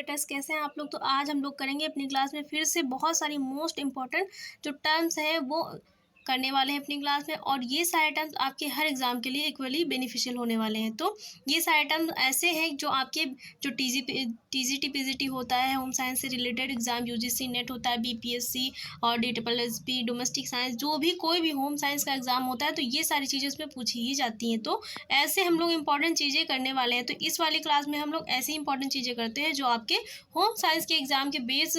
Test कैसे हैं आप लोग। तो आज हम लोग करेंगे अपनी क्लास में फिर से बहुत सारी मोस्ट इम्पॉर्टेंट जो टर्म्स हैं वो करने वाले हैं अपनी क्लास में, और ये सारे टर्म्स आपके हर एग्ज़ाम के लिए इक्वली बेनिफिशियल होने वाले हैं। तो ये सारे टर्म्स ऐसे हैं जो आपके जो टीजीटी पीजीटी होता है, होम साइंस से रिलेटेड एग्ज़ाम, यूजीसी नेट होता है, बीपीएससी और डीएसपी डोमेस्टिक साइंस, जो भी कोई भी होम साइंस का एग्ज़ाम होता है तो ये सारी चीज़ें उसमें पूछी ही जाती हैं। तो ऐसे हम लोग इंपॉर्टेंट चीज़ें करने वाले हैं। तो इस वाली क्लास में हम लोग ऐसी इंपॉर्टेंट चीज़ें करते हैं जो आपके होम साइंस के एग्ज़ाम के बेस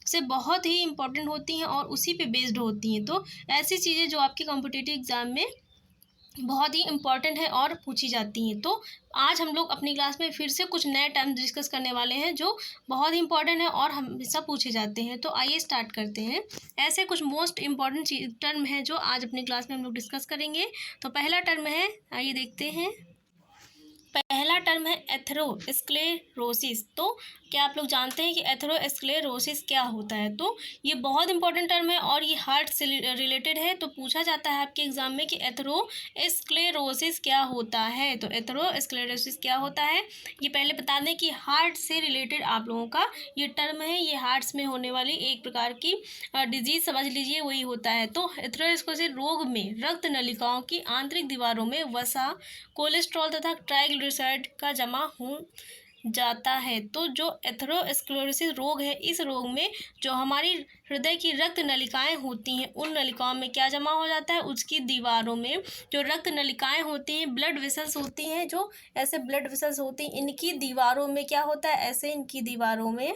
से बहुत ही इंपॉर्टेंट होती हैं और उसी पे बेस्ड होती हैं। तो ऐसी चीज़ें जो आपके कॉम्पिटिटिव एग्ज़ाम में बहुत ही इम्पॉर्टेंट है और पूछी जाती हैं। तो आज हम लोग अपनी क्लास में फिर से कुछ नए टर्म डिस्कस करने वाले हैं जो बहुत ही इंपॉर्टेंट है और हमेशा पूछे जाते हैं। तो आइए स्टार्ट करते हैं। ऐसे कुछ मोस्ट इम्पॉर्टेंट टर्म हैं जो आज अपनी क्लास में हम लोग डिस्कस करेंगे। तो पहला टर्म है, आइए देखते हैं। पहला टर्म है एथेरोस्क्लेरोसिस। तो क्या आप लोग जानते हैं कि एथेरोस्क्लेरोसिस क्या होता है? तो ये बहुत इंपॉर्टेंट टर्म है और ये हार्ट से रिलेटेड है। तो पूछा जाता है आपके एग्जाम में कि एथेरोस्क्लेरोसिस क्या होता है। तो एथेरोस्क्लेरोसिस क्या होता है ये पहले बता दें कि हार्ट से रिलेटेड आप लोगों का ये टर्म है। ये हार्ट्स में होने वाली एक प्रकार की डिजीज समझ लीजिए, वही होता है। तो एथेरोस्क्लेरोसिस रोग में रक्त नलिकाओं की आंतरिक दीवारों में वसा, कोलेस्ट्रॉल तथा ट्राइग्लिसराइड का जमा हो जाता है। तो जो एथेरोस्क्लेरोसिस रोग है, इस रोग में जो हमारी हृदय की रक्त नलिकाएं होती हैं, उन नलिकाओं में क्या जमा हो जाता है, उसकी दीवारों में जो रक्त नलिकाएं होती हैं, ब्लड वेसल्स होती हैं, जो ऐसे ब्लड वेसल्स होती हैं, इनकी दीवारों में क्या होता है, ऐसे इनकी दीवारों में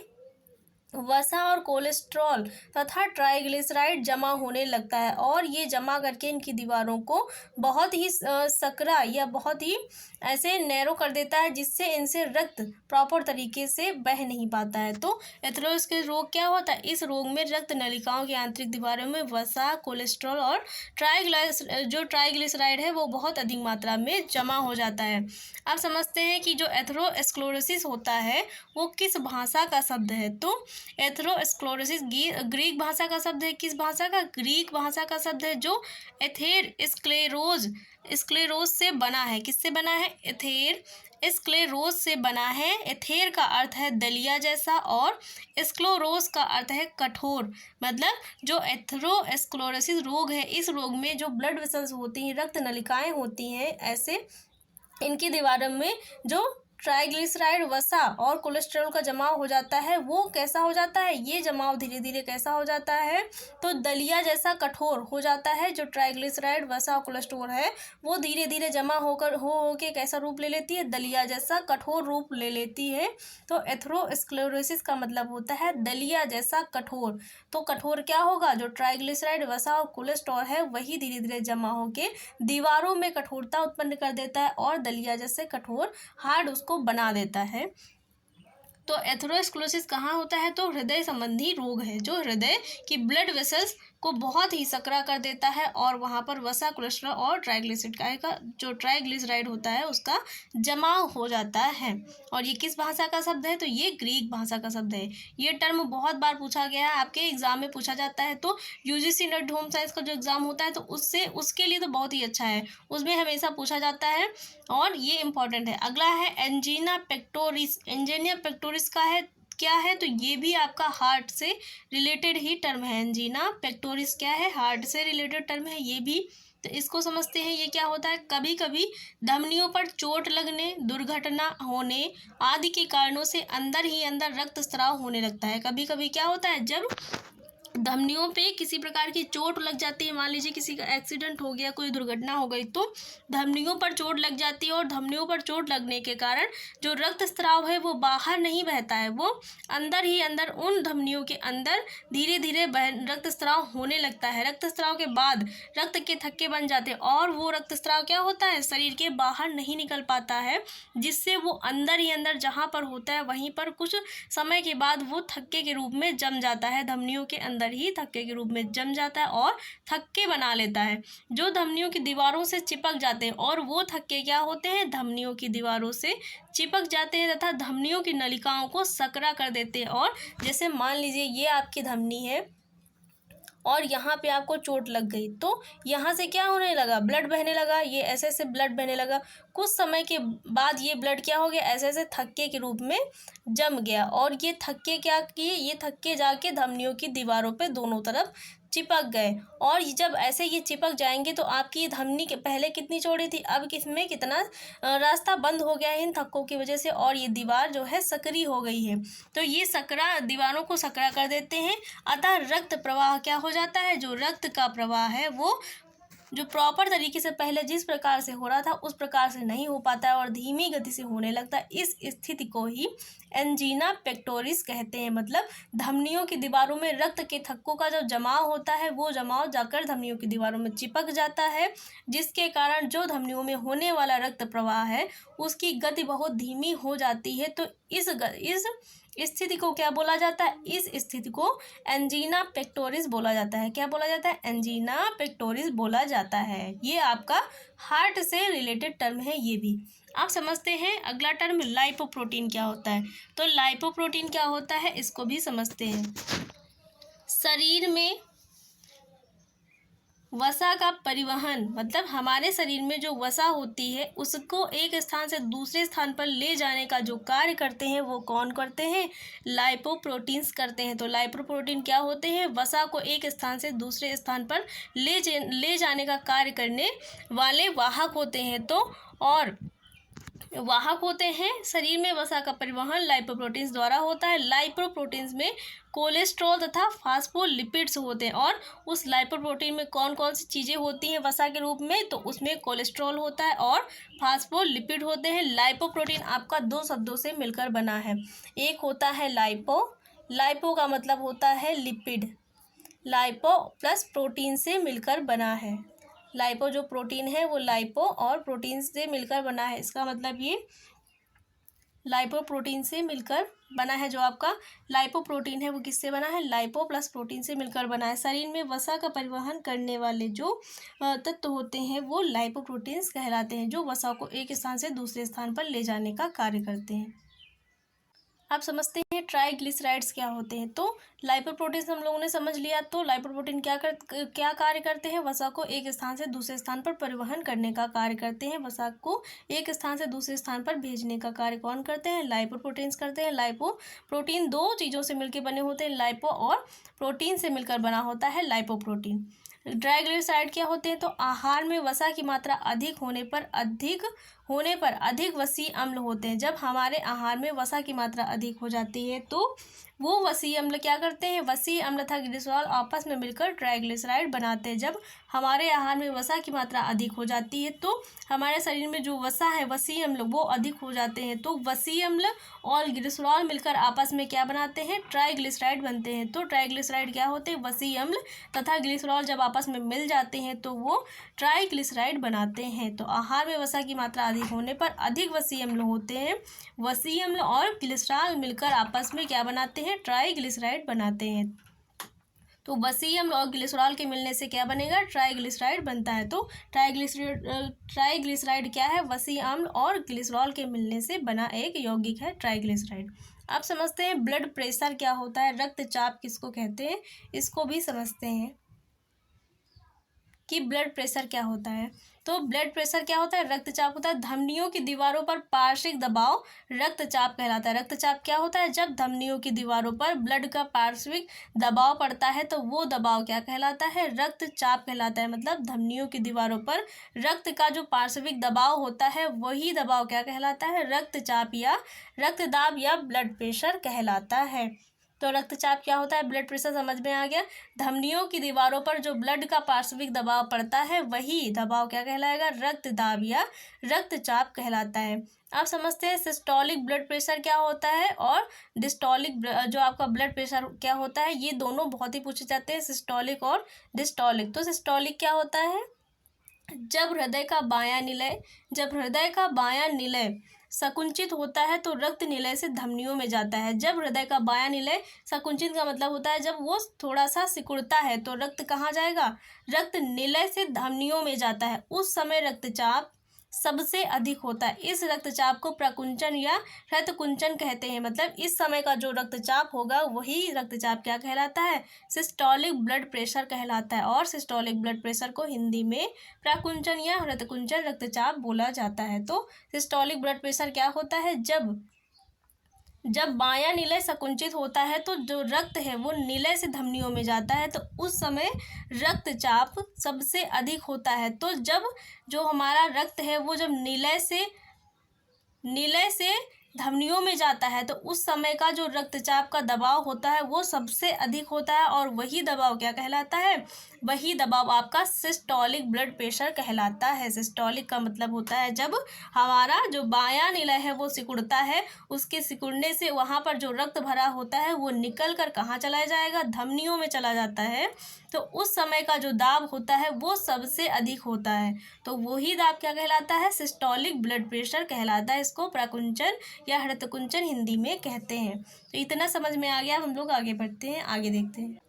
वसा और कोलेस्ट्रॉल तथा ट्राइग्लिसराइड जमा होने लगता है और ये जमा करके इनकी दीवारों को बहुत ही सकरा या बहुत ही ऐसे नैरो कर देता है, जिससे इनसे रक्त प्रॉपर तरीके से बह नहीं पाता है। तो एथेरोस्क्लेरोसिस रोग क्या होता है? इस रोग में रक्त नलिकाओं की आंतरिक दीवारों में वसा, कोलेस्ट्रॉल और ट्राइग्लिसराइड है वो बहुत अधिक मात्रा में जमा हो जाता है। अब समझते हैं कि जो एथेरोस्क्लेरोसिस होता है वो किस भाषा का शब्द है। तो एथेरोस्क्लेरोसिस ग्रीक भाषा का शब्द है। किस भाषा का? ग्रीक भाषा का शब्द है, जो एथेर स्क्लेरोज से बना है। किससे बना है? एथेर स्क्लेरोज से बना है। एथेर का अर्थ है दलिया जैसा और स्क्लेरोज का अर्थ है कठोर। मतलब जो एथेरोस्क्लेरोसिस रोग है, इस रोग में जो ब्लड वेसल्स होती हैं, रक्त नलिकाएं होती हैं, ऐसे इनकी दीवारों में जो ट्राइग्लिसराइड, वसा और कोलेस्ट्रॉल का जमाव हो जाता है, वो कैसा हो जाता है? ये जमाव धीरे धीरे कैसा हो जाता है? तो दलिया जैसा कठोर हो जाता है। जो ट्राइग्लिसराइड, वसा और कोलेस्ट्रॉल है वो धीरे धीरे जमा होकर हो के कैसा रूप ले लेती है? दलिया जैसा कठोर रूप ले लेती है। तो एथेरोस्क्लेरोसिस का मतलब होता है दलिया जैसा कठोर। तो कठोर क्या होगा? जो ट्राइग्लिसराइड, वसा और कोलेस्ट्रॉल है वही धीरे धीरे जमा होके दीवारों में कठोरता उत्पन्न कर देता है और दलिया जैसे कठोर हार्ड उसको बना देता है। तो एथेरोस्क्लेरोसिस कहाँ होता है? तो हृदय संबंधी रोग है, जो हृदय की ब्लड वेसल्स को बहुत ही सकरा कर देता है और वहाँ पर वसा, कोलेस्ट्रॉल और ट्राइग्लिसराइड का जो ट्राइग्लिसराइड होता है उसका जमाव हो जाता है। और ये किस भाषा का शब्द है? तो ये ग्रीक भाषा का शब्द है। ये टर्म बहुत बार पूछा गया है, आपके एग्जाम में पूछा जाता है। तो यूजीसी नेट होम साइंस का जो एग्जाम होता है तो उसके लिए तो बहुत ही अच्छा है, उसमें हमेशा पूछा जाता है और ये इंपॉर्टेंट है। अगला है एंजीना पेक्टोरिस। एंजीना पेक्टोरिस का है क्या है? तो ये भी आपका हार्ट से रिलेटेड ही टर्म है। एंजीना पेक्टोरिस क्या है? हार्ट से रिलेटेड टर्म है ये भी। तो इसको समझते हैं। ये क्या होता है? कभी कभी धमनियों पर चोट लगने, दुर्घटना होने आदि के कारणों से अंदर ही अंदर रक्तस्राव होने लगता है। कभी कभी क्या होता है? जब धमनियों पे किसी प्रकार की चोट लग जाती है, मान लीजिए किसी का एक्सीडेंट हो गया, कोई दुर्घटना हो गई, तो धमनियों पर चोट लग जाती है और धमनियों पर चोट लगने के कारण जो रक्तस्राव है वो बाहर नहीं बहता है, वो अंदर ही अंदर उन धमनियों के अंदर धीरे धीरे रक्तस्राव होने लगता है। रक्तस्राव के बाद रक्त के थक्के बन जाते हैं और वो रक्तस्राव क्या होता है? शरीर के बाहर नहीं निकल पाता है, जिससे वो अंदर ही अंदर जहाँ पर होता है वहीं पर कुछ समय के बाद वो थक्के के रूप में जम जाता है। धमनियों के अंदर ही थक्के के रूप में जम जाता है और थक्के बना लेता है, जो धमनियों की दीवारों से चिपक जाते हैं। और वो थक्के क्या होते हैं? धमनियों की दीवारों से चिपक जाते हैं तथा धमनियों की नलिकाओं को सकरा कर देते हैं। और जैसे मान लीजिए ये आपकी धमनी है और यहाँ पे आपको चोट लग गई, तो यहाँ से क्या होने लगा? ब्लड बहने लगा। ये ऐसे ऐसे ब्लड बहने लगा। कुछ समय के बाद ये ब्लड क्या हो गया? ऐसे ऐसे थक्के के रूप में जम गया और ये थक्के क्या किए, ये थक्के जाके धमनियों की दीवारों पे दोनों तरफ चिपक गए। और जब ऐसे ये चिपक जाएंगे तो आपकी धमनी के पहले कितनी चौड़ी थी, अब इसमें कितना रास्ता बंद हो गया है इन थक्कों की वजह से, और ये दीवार जो है सकरी हो गई है। तो ये सकरा दीवारों को सकरा कर देते हैं। अतः रक्त प्रवाह क्या हो जाता है, जो रक्त का प्रवाह है वो जो प्रॉपर तरीके से पहले जिस प्रकार से हो रहा था उस प्रकार से नहीं हो पाता है और धीमी गति से होने लगता है। इस स्थिति को ही एंजीना पेक्टोरिस कहते हैं। मतलब धमनियों की दीवारों में रक्त के थक्कों का जो जमाव होता है वो जमाव जाकर धमनियों की दीवारों में चिपक जाता है, जिसके कारण जो धमनियों में होने वाला रक्त प्रवाह है उसकी गति बहुत धीमी हो जाती है। तो इस स्थिति को क्या बोला जाता है, इस स्थिति को एंजीना पेक्टोरिस बोला जाता है। क्या बोला जाता है, एंजीना पेक्टोरिस बोला जाता है। ये आपका हार्ट से रिलेटेड टर्म है ये भी। आप समझते हैं अगला टर्म लाइपोप्रोटीन क्या होता है। तो लाइपोप्रोटीन क्या होता है इसको भी समझते हैं। शरीर में वसा का परिवहन, मतलब हमारे शरीर में जो वसा होती है उसको एक स्थान से दूसरे स्थान पर ले जाने का जो कार्य करते हैं वो कौन करते हैं, लाइपोप्रोटीन्स करते हैं। तो लाइपोप्रोटीन क्या होते हैं, वसा को एक स्थान से दूसरे स्थान पर ले जाने का कार्य करने वाले वाहक होते हैं। तो और वाहक होते हैं, शरीर में वसा का परिवहन लाइपोप्रोटीन्स द्वारा होता है। लाइपोप्रोटीन्स में कोलेस्ट्रॉल तथा फास्फोलिपिड्स होते हैं। और उस लाइपोप्रोटीन में कौन कौन सी चीज़ें होती हैं वसा के रूप में, तो उसमें कोलेस्ट्रॉल होता है और फास्फोलिपिड होते हैं। लाइपोप्रोटीन आपका दो शब्दों से मिलकर बना है। एक होता है लाइपो, लाइपो का मतलब होता है लिपिड, लाइपो प्लस प्रोटीन से मिलकर बना है। लाइपो जो प्रोटीन है वो लाइपो और प्रोटीन से मिलकर बना है, इसका मतलब ये लाइपो प्रोटीन से मिलकर बना है। जो आपका लाइपो प्रोटीन है वो किससे बना है, लाइपो प्लस प्रोटीन से मिलकर बना है। शरीर में वसा का परिवहन करने वाले जो तत्व होते हैं वो लाइपोप्रोटीन्स कहलाते हैं, जो वसा को एक स्थान से दूसरे स्थान पर ले जाने का कार्य करते हैं। आप समझते हैं ट्राइग्लिसराइड्स क्या होते हैं। तो लाइपोप्रोटीन्स हम लोगों ने समझ लिया। तो लाइपोप्रोटीन क्या कार्य करते हैं, वसा को एक स्थान से दूसरे स्थान पर परिवहन करने का कार्य करते हैं। वसा को एक स्थान से दूसरे स्थान पर भेजने का कार्य कौन करते हैं, लाइपोप्रोटीन्स करते हैं। लाइपोप्रोटीन दो चीज़ों से मिलकर बने होते हैं, लाइपो और प्रोटीन से मिलकर बना होता है लाइपोप्रोटीन। ट्राइग्लिसराइड क्या होते हैं, तो आहार में वसा की मात्रा अधिक होने पर अधिक वसीय अम्ल होते हैं। जब हमारे आहार में वसा की मात्रा अधिक हो जाती है तो वो वसीय अम्ल क्या करते हैं, वसीय अम्ल तथा ग्लिसरॉल आपस में मिलकर ट्राइग्लिसराइड बनाते हैं। जब हमारे आहार में वसा की मात्रा अधिक हो जाती है तो हमारे शरीर में जो वसा है वसीय अम्ल वो अधिक हो जाते हैं। तो वसीय अम्ल और ग्लिसरॉल मिलकर आपस में क्या बनाते हैं, ट्राइग्लिसराइड बनते हैं। तो ट्राइग्लिसराइड क्या होते हैं, वसीय अम्ल तथा ग्लिसरॉल जब आपस में मिल जाते हैं तो वो ट्राइग्लिसराइड बनाते हैं। तो आहार में वसा की मात्रा अधिक होने पर अधिक वसीय अम्ल होते हैं। वसीय अम्ल और ग्लिसरॉल मिलकर आपस में क्या बनाते हैं, ट्राइग्लिसराइड बनाते हैं। तो वसीय अम्ल और ग्लिसरॉल के मिलने से क्या बनेगा, ट्राइग्लिसराइड बनता है। तो ट्राइग्लिसराइड क्या है, वसीय अम्ल और ग्लिसरॉल के मिलने से बना एक यौगिक है ट्राइग्लिसराइड। आप समझते हैं ब्लड प्रेशर क्या होता है, रक्तचाप किसको कहते हैं, इसको भी समझते हैं कि ब्लड प्रेशर क्या होता है। तो ब्लड प्रेशर क्या होता है, रक्तचाप होता है। धमनियों की दीवारों पर पार्श्विक दबाव रक्तचाप कहलाता है। रक्तचाप क्या होता है, जब धमनियों की दीवारों पर ब्लड का पार्श्विक दबाव पड़ता है तो वो दबाव क्या कहलाता है, रक्तचाप कहलाता है। मतलब धमनियों की दीवारों पर रक्त का जो पार्श्विक दबाव होता है वही दबाव क्या कहलाता है, रक्तचाप या रक्तदाब या ब्लड प्रेशर कहलाता है। तो रक्तचाप क्या होता है, ब्लड प्रेशर समझ में आ गया। धमनियों की दीवारों पर जो ब्लड का पार्श्विक दबाव पड़ता है वही दबाव क्या कहलाएगा, रक्तदाब या रक्तचाप कहलाता है। आप समझते हैं सिस्टोलिक ब्लड प्रेशर क्या होता है और डिस्टोलिक जो आपका ब्लड प्रेशर क्या होता है। ये दोनों बहुत ही पूछे जाते हैं, सिस्टोलिक और डिस्टोलिक। तो सिस्टोलिक क्या होता है, जब हृदय का बायां निलय संकुचित होता है तो रक्त निलय से धमनियों में जाता है। जब हृदय का बायां निलय संकुचित का मतलब होता है जब वो थोड़ा सा सिकुड़ता है तो रक्त कहाँ जाएगा, रक्त निलय से धमनियों में जाता है। उस समय रक्तचाप सबसे अधिक होता है। इस रक्तचाप को प्रकुंचन या हृतकुंचन कहते हैं। मतलब इस समय का जो रक्तचाप होगा वही रक्तचाप क्या कहलाता है, सिस्टोलिक ब्लड प्रेशर कहलाता है। और सिस्टोलिक ब्लड प्रेशर को हिंदी में प्रकुंचन या हृतकुंचन रक्तचाप बोला जाता है। तो सिस्टोलिक ब्लड प्रेशर क्या होता है, जब बायां निलय संकुचित होता है तो जो रक्त है वो निलय से धमनियों में जाता है, तो उस समय रक्तचाप सबसे अधिक होता है। तो जब जो हमारा रक्त है वो जब निलय से धमनियों में जाता है तो उस समय का जो रक्तचाप का दबाव होता है वो सबसे अधिक होता है, और वही दबाव क्या कहलाता है? वही दबाव आपका सिस्टोलिक ब्लड प्रेशर कहलाता है। सिस्टोलिक का मतलब होता है जब हमारा जो बायां निलय है वो सिकुड़ता है, उसके सिकुड़ने से वहाँ पर जो रक्त भरा होता है वो निकल कर कहाँ चला जाएगा? धमनियों में चला जाता है। तो उस समय का जो दाब होता है वो सबसे अधिक होता है, तो वही दाब क्या कहलाता है? सिस्टोलिक ब्लड प्रेशर कहलाता है। इसको प्रकुंचन या हृदयकुंचन हिंदी में कहते हैं। तो इतना समझ में आ गया, हम लोग आगे बढ़ते हैं, आगे देखते हैं।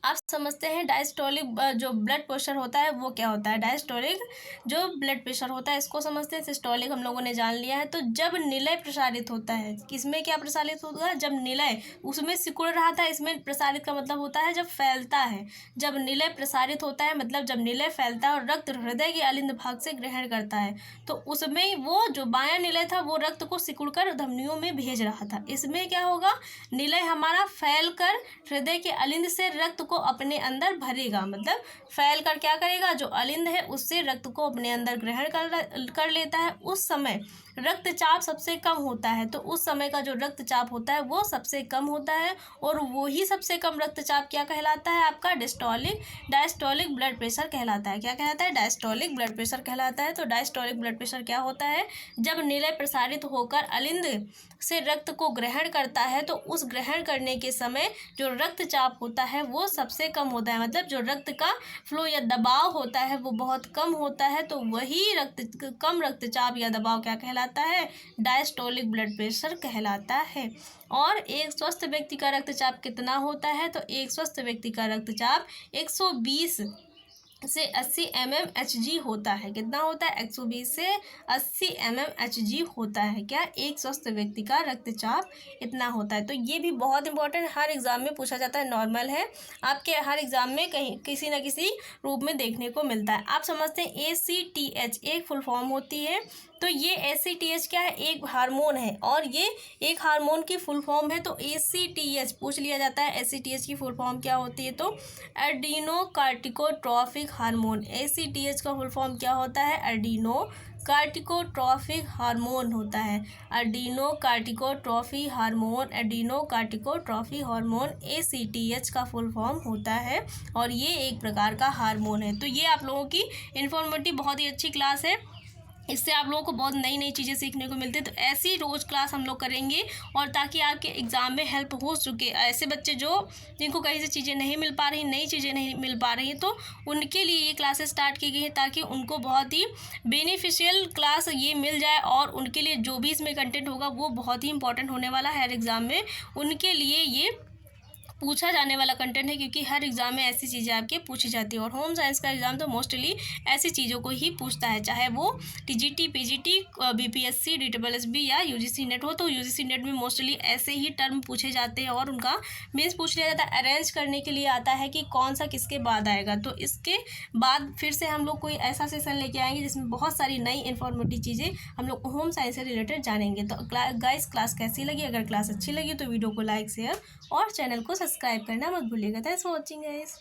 आप समझते हैं डायस्टोलिक जो ब्लड प्रेशर होता है वो क्या होता है। डायस्टोलिक जो ब्लड प्रेशर होता है इसको समझते हैं। सिस्टोलिक हम लोगों ने जान लिया है। तो जब निलय प्रसारित होता है, किसमें क्या प्रसारित होगा? जब निलय उसमें सिकुड़ रहा था, इसमें प्रसारित का मतलब होता है जब फैलता है। जब निलय प्रसारित होता है मतलब जब निलय फैलता है और रक्त हृदय के अलिंद भाग से ग्रहण करता है, तो उसमें वो जो बायां निलय था वो रक्त को सिकुड़कर धमनियों में भेज रहा था। इसमें क्या होगा? निलय हमारा फैल कर हृदय के अलिंद से रक्त को अपने अंदर भरेगा, मतलब फैल कर क्या करेगा? जो अलिंद है उससे रक्त को अपने अंदर ग्रहण कर लेता है। उस समय रक्तचाप सबसे कम होता है, तो उस समय का जो रक्तचाप होता है वो सबसे कम होता है, और वही सबसे कम रक्तचाप क्या कहलाता है? आपका डायस्टोलिक ब्लड प्रेशर कहलाता है। क्या कहलाता है? डायस्टोलिक ब्लड प्रेशर कहलाता है। तो डायस्टोलिक ब्लड प्रेशर क्या होता है? जब निलय प्रसारित होकर अलिंद से रक्त को ग्रहण करता है, तो उस ग्रहण करने के समय जो रक्तचाप होता है वो सबसे कम होता है, मतलब जो रक्त का फ्लो या दबाव होता है वो बहुत कम होता है। तो वही कम रक्तचाप या दबाव क्या कहलाता है? डायस्टोलिक ब्लड प्रेशर कहलाता है। और एक स्वस्थ व्यक्ति का रक्तचाप कितना होता है? तो एक स्वस्थ व्यक्ति का रक्तचाप 120 से 80 mmHg होता है। कितना होता है? 120 से 80 mmHg होता है। क्या? एक स्वस्थ व्यक्ति का रक्तचाप इतना होता है। तो ये भी बहुत इंपॉर्टेंट, हर एग्जाम में पूछा जाता है, नॉर्मल है, आपके हर एग्जाम में कहीं किसी न किसी रूप में देखने को मिलता है। आप समझते हैं ACTH एक फुल फॉर्म होती है। तो ये ACTH क्या है? एक हार्मोन है, और ये एक हार्मोन की फुल फॉर्म है। तो ACTH पूछ लिया जाता है, ACTH की फुल फॉर्म क्या होती है? तो एडिनो कार्टिकोट्रॉफिक हार्मोन। ACTH का फुल फॉर्म क्या होता है? एडिनो कार्टिकोट्रॉफिक हार्मोन होता है। Adreno corticotrophy hormone, adreno corticotrophy hormone ACTH का फुल फॉर्म होता है, और ये एक प्रकार का हार्मोन है। तो ये आप लोगों की इन्फॉर्मेटिव बहुत ही अच्छी क्लास है, इससे आप लोगों को बहुत नई नई चीज़ें सीखने को मिलती है। तो ऐसी रोज़ क्लास हम लोग करेंगे, और ताकि आपके एग्ज़ाम में हेल्प हो सके। ऐसे बच्चे जिनको कहीं से चीज़ें नहीं मिल पा रही, नई चीज़ें नहीं मिल पा रही, तो उनके लिए ये क्लासेस स्टार्ट की गई है, ताकि उनको बहुत ही बेनिफिशियल क्लास ये मिल जाए, और उनके लिए जो भी इसमें कंटेंट होगा वो बहुत ही इंपॉर्टेंट होने वाला है हर एग्ज़ाम में। उनके लिए ये पूछा जाने वाला कंटेंट है, क्योंकि हर एग्ज़ाम में ऐसी चीज़ें आपके पूछी जाती है, और होम साइंस का एग्ज़ाम तो मोस्टली ऐसी चीज़ों को ही पूछता है, चाहे वो TGT, PGT, BPSC, DSSB या UGC नेट हो। तो UGC नेट में मोस्टली ऐसे ही टर्म पूछे जाते हैं, और उनका मीन्स पूछ लिया जाता है, अरेंज करने के लिए आता है कि कौन सा किसके बाद आएगा। तो इसके बाद फिर से हम लोग कोई ऐसा सेशन लेके आएंगे जिसमें बहुत सारी नई इन्फॉर्मेटिव चीज़ें हम लोग होम साइंस से रिलेटेड जानेंगे। तो गाइस क्लास कैसी लगी? अगर क्लास अच्छी लगी तो वीडियो को लाइक, शेयर और चैनल को सब्सक्राइब करना मत भूलिएगा। Thanks for watching guys.